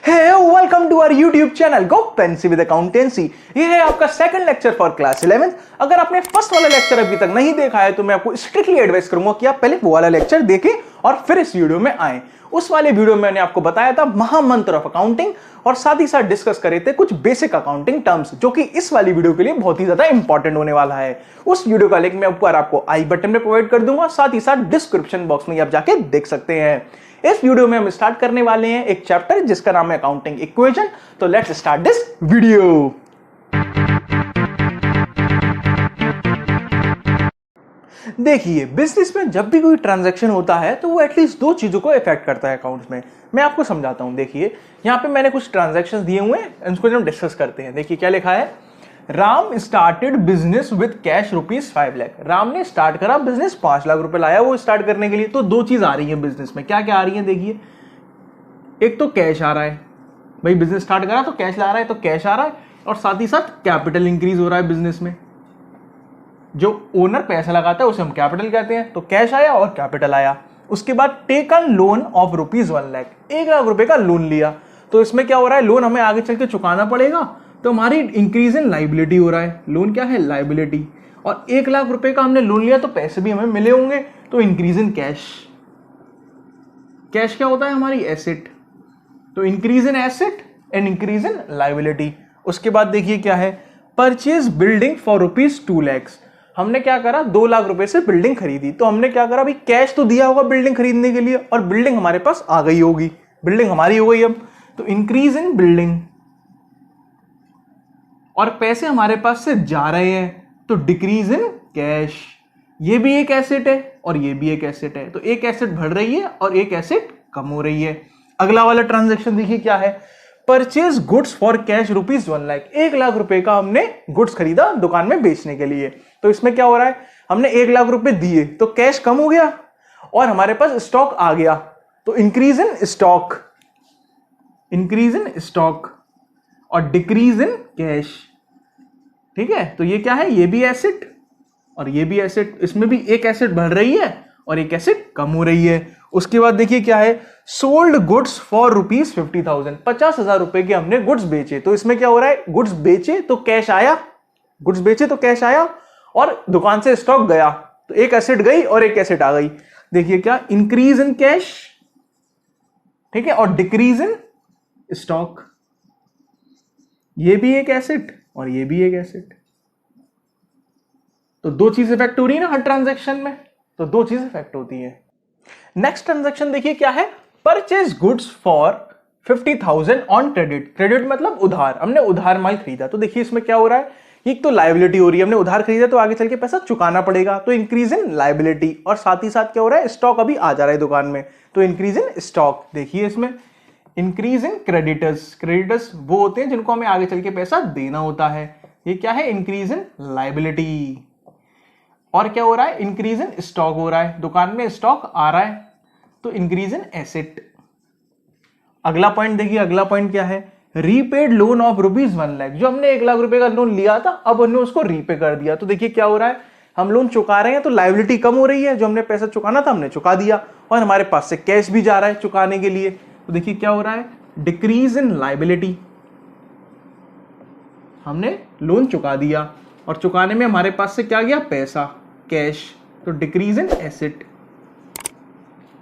Welcome to our YouTube channel go pency with accountancy. ये है आपका सेकंड लेक्चर फॉर क्लास 11। अगर आपने फर्स्ट वाला लेक्चर अभी तक नहीं देखा है तो मैं आपको स्ट्रिक्टली एडवाइस करूंगा कि आप पहले वो वाला लेक्चर देखें और फिर इस वीडियो में आए। उस वाले वीडियो में मैंने आपको बताया था महामंत्र ऑफ अकाउंटिंग और साथ ही साथ डिस्कस करे थे कुछ बेसिक अकाउंटिंग टर्म्स, जो कि इस वाली वीडियो के लिए बहुत ही ज्यादा इंपॉर्टेंट होने वाला है। उस वीडियो का लिंक मैं ऊपर आपको आई बटन में प्रोवाइड कर दूंगा, साथ ही साथ डिस्क्रिप्शन बॉक्स में आप जाके देख सकते हैं। इस वीडियो में हम स्टार्ट करने वाले हैं एक चैप्टर जिसका नाम है अकाउंटिंग इक्वेशन। तो लेट्स स्टार्ट दिस वीडियो। देखिए, बिजनेस में जब भी कोई ट्रांजैक्शन होता है तो वो एटलीस्ट दो चीजों को इफेक्ट करता है अकाउंट्स में। मैं आपको समझाता हूं। देखिए, यहां पे मैंने कुछ ट्रांजैक्शंस दिए हुए हैं, इनको हम डिस्कस करते हैं। देखिए क्या लिखा है, Ram started business with cash ₹5 lakh. Ram ने स्टार्ट करा बिजनेस, 5 लाख रुपए लाया वो स्टार्ट करने के लिए। तो दो चीज आ रही है बिजनेस में, क्या क्या आ रही है देखिए। एक तो कैश आ रहा है, भाई बिजनेस स्टार्ट करा तो कैश ला रहा है, तो कैश आ रहा है, और साथ ही साथ कैपिटल इंक्रीज हो रहा है बिजनेस में। जो ओनर पैसा लगाता है उसे हम कैपिटल कहते हैं। तो कैश आया और कैपिटल आया। उसके बाद taken loan of ₹1 lakh, 1 lakh रुपए का लोन लिया। तो इसमें क्या हो रहा है, लोन हमें आगे चल के चुकाना पड़ेगा, तो हमारी इंक्रीज इन लाइबिलिटी हो रहा है। लोन क्या है, लाइबिलिटी। और 1 लाख रुपए का हमने लोन लिया तो पैसे भी हमें मिले होंगे, तो इंक्रीज इन कैश। कैश क्या होता है, हमारी एसेट। तो increase in asset and increase in liability. उसके बाद देखिए क्या है, परचेज बिल्डिंग फॉर ₹2 लाख। हमने क्या करा, 2 लाख रुपए से बिल्डिंग खरीदी। तो हमने क्या करा, अभी कैश तो दिया होगा बिल्डिंग खरीदने के लिए और बिल्डिंग हमारे पास आ गई होगी, बिल्डिंग हमारी हो गई अब। तो इंक्रीज इन बिल्डिंग, और पैसे हमारे पास से जा रहे हैं, तो डिक्रीज इन कैश। ये भी एक एसेट है और ये भी एक एसेट है। तो एक एसेट बढ़ रही है और एक एसेट कम हो रही है। अगला वाला ट्रांजैक्शन देखिए क्या है, purchase goods for cash ₹1 lakh. 1 lakh रुपए का हमने गुड्स खरीदा दुकान में बेचने के लिए। तो इसमें क्या हो रहा है, हमने 1 लाख रुपए दिए तो कैश कम हो गया और हमारे पास स्टॉक आ गया। तो increase in stock, increase in stock और डिक्रीज इन कैश। ठीक है, तो ये क्या है, ये भी एसेट और ये भी एसेट। इसमें भी एक एसेट बढ़ रही है और एक एसेट कम हो रही है। उसके बाद देखिए क्या है, सोल्ड गुड्स फॉर ₹50,000। 50,000 रुपए के हमने गुड्स बेचे। तो इसमें क्या हो रहा है, गुड्स बेचे तो कैश आया, गुड्स बेचे तो कैश आया और दुकान से स्टॉक गया। तो एक एसेट गई और एक एसेट आ गई। देखिए क्या, इंक्रीज इन कैश, ठीक है, और डिक्रीज इन स्टॉक। ये भी एक एसेट और ये भी एक एसेट। तो दो चीज इफेक्ट हो रही है ना हर ट्रांजैक्शन में, तो दो चीज इफेक्ट होती है। नेक्स्ट ट्रांजैक्शन देखिए क्या है, purchase goods for 50,000 on credit. Credit मतलब उधार, हमने उधार माल खरीदा। तो देखिए इसमें क्या हो रहा है, एक तो लायबिलिटी हो रही है, हमने उधार खरीदा तो आगे चल के पैसा चुकाना पड़ेगा, तो इंक्रीज इन लायबिलिटी। और साथ ही साथ क्या हो रहा है, स्टॉक अभी आ जा रहा है दुकान में, तो इंक्रीज इन स्टॉक। देखिए इसमें इंक्रीज इन क्रेडिटर्स। क्रेडिटर्स वो होते हैं जिनको हमें आगे चल के पैसा देना होता है। ये क्या है, इंक्रीज इन लायबिलिटी। और क्या हो रहा है, इंक्रीज इन स्टॉक हो रहा है, दुकान में स्टॉक आ रहा है, तो इंक्रीज इन एसेट। अगला पॉइंट देखिए, अगला पॉइंट क्या है, रीपेड लोन ऑफ ₹1 लाख। जो हमने 1 लाख रुपए का लोन लिया था अब हमने उसको रीपे कर दिया। तो देखिए क्या हो रहा है, हम लोन चुका रहे हैं तो लायबिलिटी कम हो रही है, जो हमने पैसा चुकाना था हमने चुका दिया और हमारे पास से कैश भी जा रहा है चुकाने के लिए। तो देखिए क्या हो रहा है, डिक्रीज इन लायबिलिटी। हमने लोन चुका दिया और चुकाने में हमारे पास से क्या गया, पैसा, कैश, तो decrease in asset.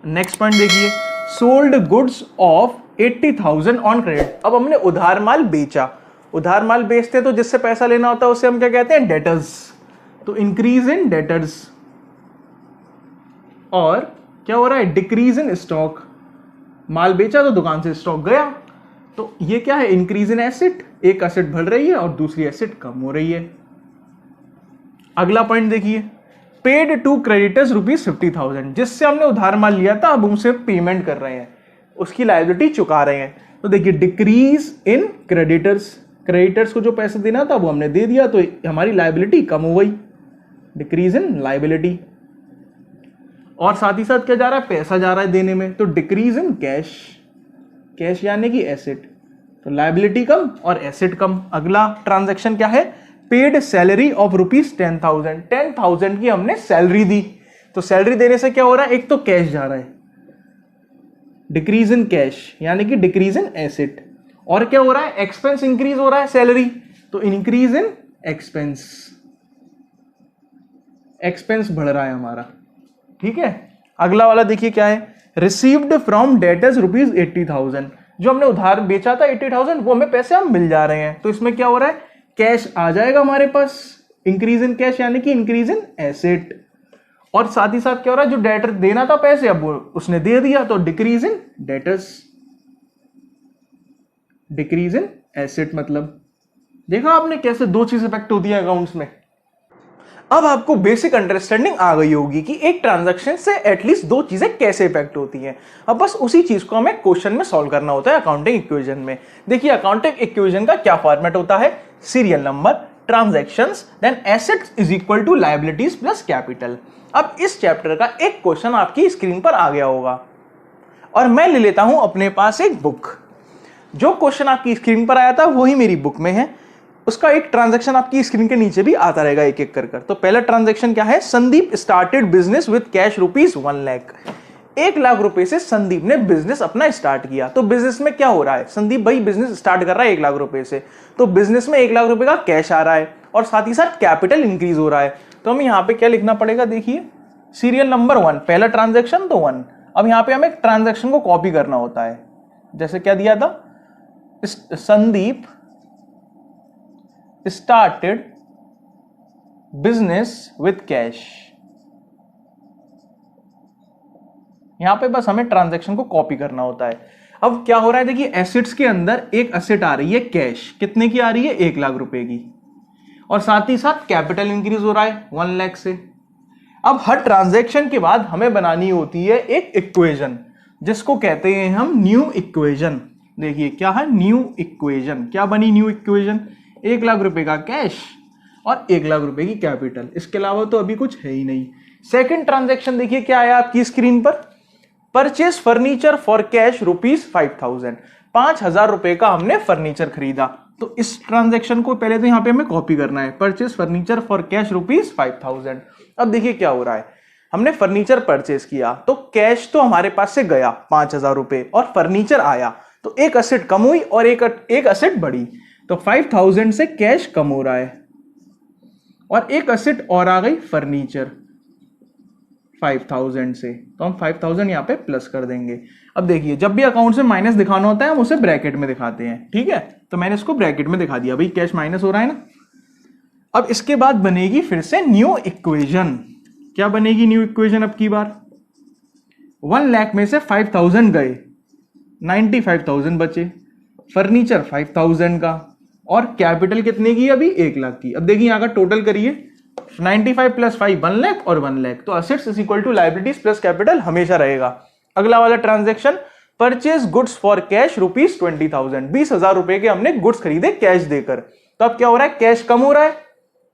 Next point देखिए, sold goods of 80,000 on credit. अब हमने उधार माल बेचा। उधार माल बेचते तो जिससे पैसा लेना होता है उसे हम क्या कहते हैं, डेटर्स। तो इंक्रीज इन डेटर्स। और क्या हो रहा है, डिक्रीज इन स्टॉक। माल बेचा तो दुकान से स्टॉक गया, तो ये क्या है, इंक्रीज इन एसेट। एक एसेट बढ़ रही है और दूसरी एसेट कम हो रही है। अगला पॉइंट देखिए, पेड टू क्रेडिटर्स ₹50,000। जिससे हमने उधार माल लिया था अब उनसे पेमेंट कर रहे हैं, उसकी लायबिलिटी चुका रहे हैं। तो देखिए डिक्रीज इन क्रेडिटर्स। क्रेडिटर्स को जो पैसे देना था वो हमने दे दिया, तो हमारी लायबिलिटी कम हो गई, डिक्रीज इन लायबिलिटी। और साथ ही साथ क्या जा रहा है, पैसा जा रहा है देने में, तो डिक्रीज इन कैश। कैश यानी कि एसेट, तो लायबिलिटी कम और एसेट कम। अगला ट्रांजैक्शन क्या है, पेड सैलरी ऑफ ₹10,000। 10,000 की हमने सैलरी दी। तो सैलरी देने से क्या हो रहा है, एक तो कैश जा रहा है, डिक्रीज इन कैश यानी कि डिक्रीज इन एसेट, और क्या हो रहा है, एक्सपेंस इंक्रीज हो रहा है, सैलरी, तो इंक्रीज इन एक्सपेंस, एक्सपेंस बढ़ रहा है हमारा। ठीक है, अगला वाला देखिए क्या है, रिसीव्ड फ्रॉम डेटर्स रुपीज 80,000, जो हमने उधार बेचा था 80,000 वो हमें पैसे हम मिल जा रहे हैं, तो इसमें क्या हो रहा है, कैश आ जाएगा हमारे पास, इंक्रीज इन कैश यानी कि इंक्रीज इन एसेट। और साथ ही साथ क्या हो रहा है, जो डेटर देना था पैसे अब उसने दे दिया, तो decrease in debtors, decrease in asset. मतलब देखा आपने कैसे दो चीज इफेक्ट होती है अकाउंट्स में। अब आपको बेसिक अंडरस्टैंडिंग आ गई होगी कि एक ट्रांजैक्शन से एटलीस्ट दो चीजें कैसे इफेक्ट होती हैं। अब बस उसी चीज को हमें क्वेश्चन में सॉल्व करना होता है अकाउंटिंग इक्वेशन में। देखिए अकाउंटिंग इक्वेशन का क्या फॉर्मेट होता है, serial number, transactions, then assets is equal to liabilities plus capital. अब इस चैप्टर का एक क्वेश्चन आपकी स्क्रीन पर आ गया होगा और मैं ले लेता हूं अपने पास एक बुक। जो क्वेश्चन आपकी स्क्रीन पर आया था वही मेरी बुक में है, उसका एक ट्रांजैक्शन आपकी स्क्रीन के नीचे भी आता रहेगा एक एक कर कर। तो पहला ट्रांजैक्शन क्या है, Sandeep started business with cash rupees 1 lakh. 1 lakh रुपए से संदीप ने बिजनेस अपना स्टार्ट किया। तो बिजनेस में क्या हो रहा है, संदीप भाई बिजनेस स्टार्ट कर रहा है 1 लाख रुपए से, तो बिजनेस में 1 लाख रुपए का कैश आ रहा है और साथ ही साथ कैपिटल इंक्रीज हो रहा है। तो हमें यहाँ पे क्या लिखना पड़ेगा, देखिए सीरियल नंबर 1, पहला ट्रांजेक्शन तो 1। अब यहाँ पे हमें ट्रांजेक्शन को कॉपी करना होता है, जैसे क्या दिया था, Sandeep started business with cash। यहां पे बस हमें ट्रांजैक्शन को कॉपी करना होता है। अब क्या हो रहा है, देखिए एसेट्स के अंदर एक एसेट आ रही है कैश, कितने की आ रही है, 1 लाख रुपए की, और साथ ही साथ कैपिटल इंक्रीज हो रहा है 1 लाख से। अब हर ट्रांजैक्शन के बाद हमें बनानी होती है एक इक्वेशन, जिसको कहते हैं हम न्यू इक्वेशन। देखिए क्या है, न्यू इक्वेशन। क्या बनी न्यू इक्वेशन, 1 लाख रुपए का कैश और 1 लाख रुपए की कैपिटल, इसके अलावा तो अभी कुछ है ही नहीं। सेकंड ट्रांजैक्शन देखिए क्या आया आपकी स्क्रीन पर, purchase furniture for cash rupees 5,000। 5,000 रुपए का हमने फर्नीचर खरीदा। तो इस ट्रांजैक्शन को पहले तो यहां पे हमें कॉपी करना है, purchase furniture for cash rupees 5,000। अब देखिए क्या हो रहा है, हमने फर्नीचर परचेज किया तो कैश तो हमारे पास से गया 5,000 रुपए और फर्नीचर आया, तो एक असेट कम हुई और एक असेट बढ़ी। तो 5,000 से कैश कम हो रहा है और एक असेट और आ गई फर्नीचर 5,000 से, तो हम 5,000 यहां पे प्लस कर देंगे। अब देखिए जब भी अकाउंट से माइनस दिखाना होता है हम उसे ब्रैकेट में दिखाते हैं, ठीक है, तो मैंने इसको ब्रैकेट में दिखा दिया, भाई कैश माइनस हो रहा है ना। अब इसके बाद बनेगी फिर से न्यू इक्वेशन। क्या बनेगी न्यू इक्वेशन, अब की बार 1 लाख में से 5,000 गए, 95,000 बचे, फर्नीचर 5,000 का और कैपिटल कितने की, अभी 1 लाख की। अब देखिए यहां का टोटल करिए, 95 प्लस 5 1 लाख और 1 लाख, तो assets is equal to liabilities plus capital हमेशा रहेगा। अगला वाला transaction, purchase goods for cash rupees 20,000। 20,000 रुपए के हमने गुड्स खरीदे कैश देकर। तो अब क्या हो रहा है, कैश कम हो रहा है,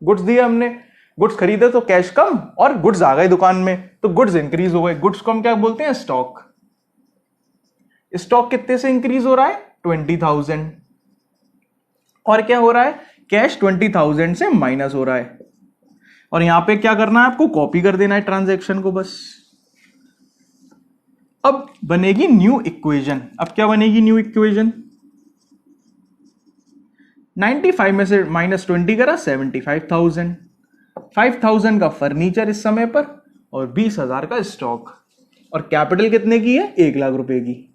गुड्स दिए हमने, गुड्स खरीदे तो कैश कम और गुड्स आ गए दुकान में, तो गुड्स इंक्रीज हो गए। गुड्स को हम क्या बोलते हैं, स्टॉक। स्टॉक कितने से इंक्रीज हो रहा है, 20,000, और क्या हो रहा है, कैश 20,000 से माइनस हो रहा है। और यहां पे क्या करना है, आपको कॉपी कर देना है ट्रांजैक्शन को बस। अब बनेगी न्यू इक्वेशन। अब क्या बनेगी न्यू इक्वेशन, 95 में से माइनस 20 करा, 75,000, 5,000 का फर्नीचर इस समय पर और 20,000 का स्टॉक, और कैपिटल कितने की है, 1 लाख रुपए की।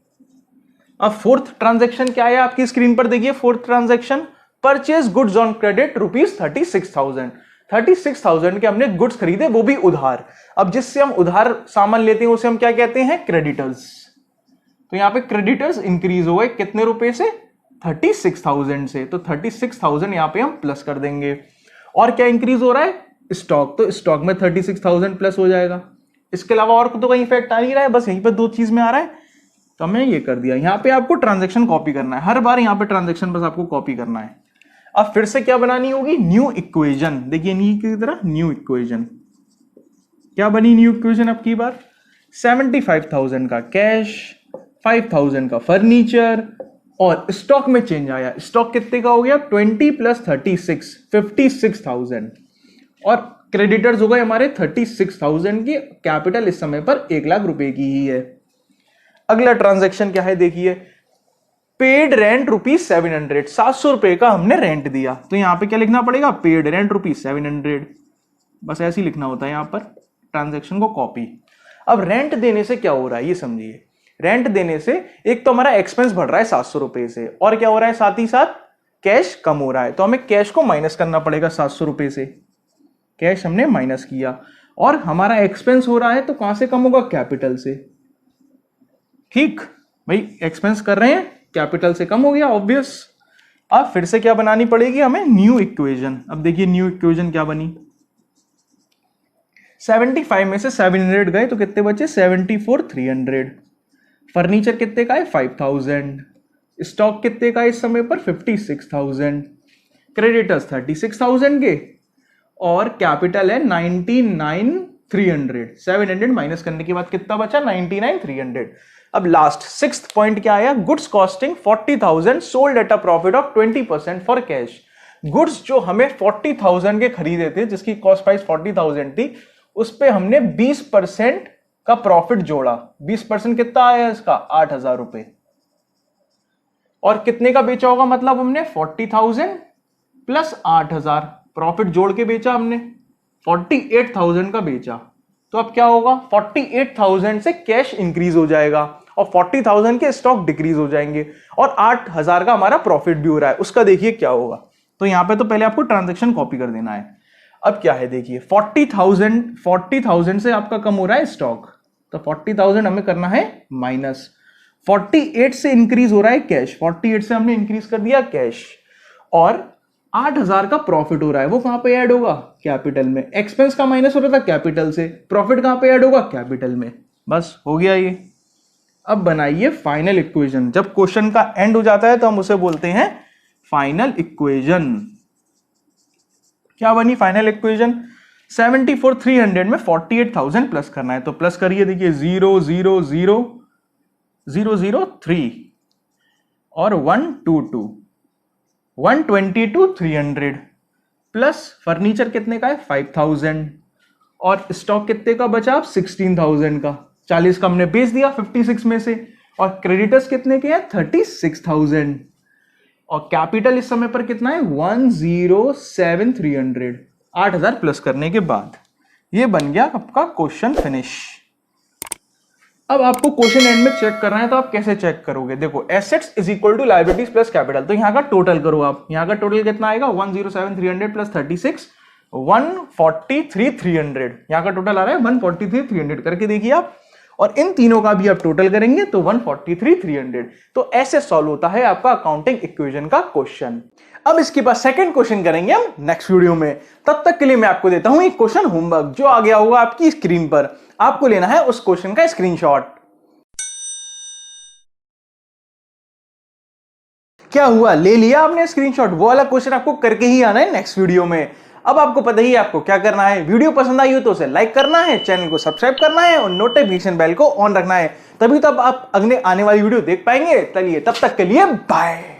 अब फोर्थ ट्रांजैक्शन क्या है आपकी स्क्रीन पर, देखिए fourth transaction, purchase goods on credit rupees 36,000। 36,000 के हमने गुड्स खरीदे, वो भी उधार। अब जिससे हम उधार सामान लेते हैं उसे हम क्या कहते हैं, क्रेडिटर्स। तो यहां पे क्रेडिटर्स इंक्रीज हो गए कितने रुपए से, 36,000 से, तो 36,000 यहां पे हम प्लस कर देंगे। और क्या इंक्रीज हो रहा है, स्टॉक, तो स्टॉक में 36,000 प्लस हो जाएगा। इसके अलावा और तो कहीं इफेक्ट आ नहीं रहा है, बस यहीं पे दो चीज में आ रहा है, तो हमने ये कर दिया। यहां पे आपको ट्रांजैक्शन कॉपी करना है, हर बार यहां पे ट्रांजैक्शन बस आपको कॉपी करना है। अब फिर से क्या बनानी होगी, न्यू इक्वेशन। देखिए नी की तरह न्यू इक्वेशन, क्या बनी न्यू इक्वेशन अब की बार, 75,000 का कैश, 5,000 का फर्नीचर और स्टॉक में चेंज आया। स्टॉक कितने का हो गया, 20 प्लस 36, 56,000, और क्रेडिटर्स हो गए हमारे 36,000 की। कैपिटल इस समय पर 1 लाख रुपए की ही है। अगला ट्रांजैक्शन क्या है, देखिए पेड रेंट ₹700, 700 रुपए का हमने रेंट दिया। तो यहां पे क्या लिखना पड़ेगा, पेड रेंट ₹700, बस ऐसे ही लिखना होता है यहां पर, ट्रांजैक्शन को कॉपी। अब रेंट देने से क्या हो रहा है ये समझिए। रेंट देने से एक तो हमारा एक्सपेंस बढ़ रहा है 700 रुपए से, और क्या हो रहा है साथ ही साथ कैश कम हो रहा है। तो हमें कैश को माइनस करना पड़ेगा 700 रुपए से, कैश हमने माइनस किया, और हमारा एक्सपेंस हो रहा है तो कहां से कम होगा, कैपिटल से। ठीक भाई, एक्सपेंस कर रहे हैं कैपिटल से कम हो गया, ऑब्वियस। अब फिर से क्या बनानी पड़ेगी हमें, न्यू इक्वेशन। अब देखिए न्यू इक्वेशन क्या बनी, 75 में से 700 गए तो कितने बचे, 74,300। फर्नीचर कितने का है, 5,000। स्टॉक कितने का है इस समय पर, 56,000। क्रेडिटर्स 36,000 के, और कैपिटल है 99,300। 700 माइनस करने के बाद कितना बचा, 99,300। अब लास्ट 6th पॉइंट क्या आया, goods costing 40,000 sold at a profit of 20% for cash. Goods जो हमें 40,000 के खरीदे थे, जिसकी कॉस्ट प्राइस 40,000 थी, उस पे हमने 20% का प्रॉफिट जोड़ा। 20% कितना आया इसका, 8,000 रुपए। और कितने का बेचा होगा, मतलब हमने 40,000 प्लस 8,000 प्रॉफिट जोड़ के बेचा हमने, 48,000 का बेचा। तो अब क्या होगा, 48,000 से कैश इंक्रीज हो जाएगा और 40,000 के स्टॉक डिक्रीज हो जाएंगे, और 8,000 का हमारा प्रॉफिट भी हो रहा है। उसका देखिए क्या होगा। तो यहां पे तो पहले आपको ट्रांजैक्शन कॉपी कर देना है। अब क्या है देखिए, 40,000 से आपका कम हो रहा है स्टॉक, तो 40,000 हमें करना है माइनस। 48 से इंक्रीज हो रहा है कैश, 48 से हमने इंक्रीज कर दिया कैश, और 8,000 का प्रॉफिट हो रहा है, वो कहां पे ऐड होगा, कैपिटल में। एक्सपेंस का माइनस हो रहा था कैपिटल से, प्रॉफिट कहां पे ऐड होगा, कैपिटल में। बस हो गया ये। अब बनाइए फाइनल इक्वेशन। जब क्वेश्चन का एंड हो जाता है तो हम उसे बोलते हैं फाइनल इक्वेशन। क्या बनी फाइनल इक्वेशन, 74,300 में 48,000 प्लस करना है, तो प्लस करिए, देखिए 0,0,0,0,0,3 और 122, 122,300 प्लस फर्नीचर कितने का है, 5,000, और स्टॉक कितने का बचा, 16,000 का। 40 का हमने बेच दिया 56 में से, और क्रेडिटर्स कितने के हैं, 36,000, और कैपिटल इस समय पर कितना है, 107,300। 8,000 प्लस करने के बाद ये बन गया आपका क्वेश्चन फिनिश। अब आपको क्वेश्चन एंड में चेक करना है, तो आप कैसे चेक करोगे, देखो assets is equal to liabilities plus capital, तो यहां का टोटल करो आप। यहां का टोटल कितना आएगा, 107,300 प्लस 36, 143,300। यहां का टोटल आ रहा है 143,300, करके देखिए आप, और इन तीनों का भी आप टोटल करेंगे तो 143,300। तो ऐसे सॉल्व होता है आपका अकाउंटिंग इक्वेशन का क्वेश्चन। अब इसके बाद सेकंड क्वेश्चन करेंगे हम नेक्स्ट वीडियो में। तब तक के लिए मैं आपको देता हूं एक क्वेश्चन होमवर्क, जो आ गया होगा आपकी स्क्रीन पर। आपको लेना है उस क्वेश्चन का स्क्रीनशॉट। क्या हुआ, ले लिया आपने स्क्रीनशॉट? वो वाला क्वेश्चन आपको करके ही आना है नेक्स्ट वीडियो में। अब आपको पता ही है आपको क्या करना है। वीडियो पसंद आई हो तो उसे लाइक करना है, चैनल को सब्सक्राइब करना है, और नोटिफिकेशन बेल को ऑन रखना है, तभी तो आप अगले आने वाली वीडियो देख पाएंगे। चलिए तब तक के लिए बाय।